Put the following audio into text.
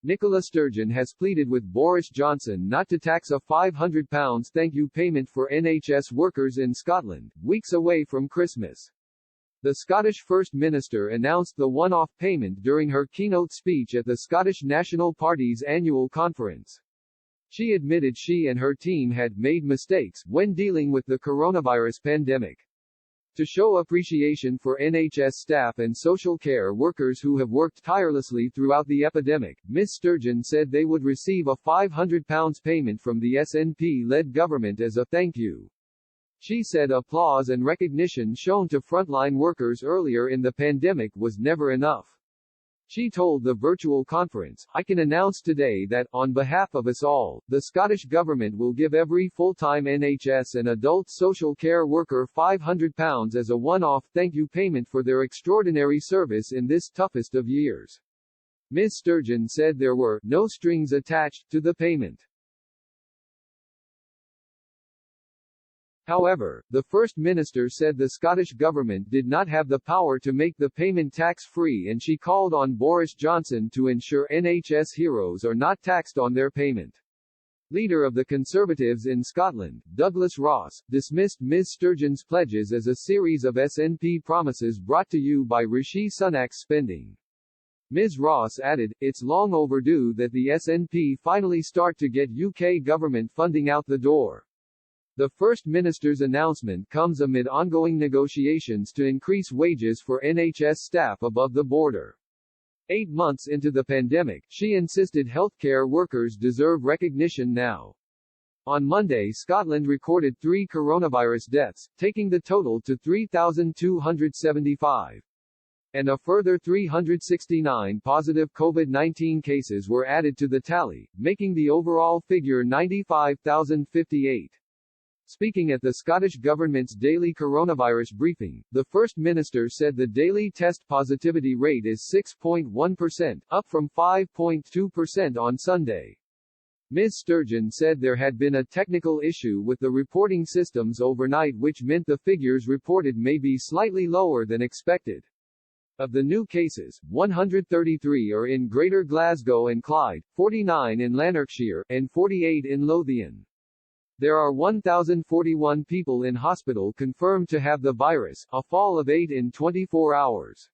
Nicola Sturgeon has pleaded with Boris Johnson not to tax a £500 thank you payment for NHS workers in Scotland, weeks away from Christmas. The Scottish First Minister announced the one-off payment during her keynote speech at the Scottish National Party's annual conference. She admitted she and her team had made mistakes when dealing with the coronavirus pandemic. To show appreciation for NHS staff and social care workers who have worked tirelessly throughout the epidemic, Ms. Sturgeon said they would receive a £500 payment from the SNP-led government as a thank you. She said applause and recognition shown to frontline workers earlier in the pandemic was never enough. She told the virtual conference, "I can announce today that, on behalf of us all, the Scottish Government will give every full-time NHS and adult social care worker £500 as a one-off thank you payment for their extraordinary service in this toughest of years." Ms. Sturgeon said there were no strings attached to the payment. However, the First Minister said the Scottish Government did not have the power to make the payment tax-free, and she called on Boris Johnson to ensure NHS heroes are not taxed on their payment. Leader of the Conservatives in Scotland, Douglas Ross, dismissed Ms. Sturgeon's pledges as a series of SNP promises brought to you by Rishi Sunak's spending. Ms. Ross added, "It's long overdue that the SNP finally start to get UK government funding out the door." The First Minister's announcement comes amid ongoing negotiations to increase wages for NHS staff above the border. 8 months into the pandemic, she insisted healthcare workers deserve recognition now. On Monday, Scotland recorded 3 coronavirus deaths, taking the total to 3,275. And a further 369 positive COVID-19 cases were added to the tally, making the overall figure 95,058. Speaking at the Scottish Government's daily coronavirus briefing, the First Minister said the daily test positivity rate is 6.1%, up from 5.2% on Sunday. Ms. Sturgeon said there had been a technical issue with the reporting systems overnight, which meant the figures reported may be slightly lower than expected. Of the new cases, 133 are in Greater Glasgow and Clyde, 49 in Lanarkshire, and 48 in Lothian. There are 1,041 people in hospital confirmed to have the virus, a fall of 8 in 24 hours.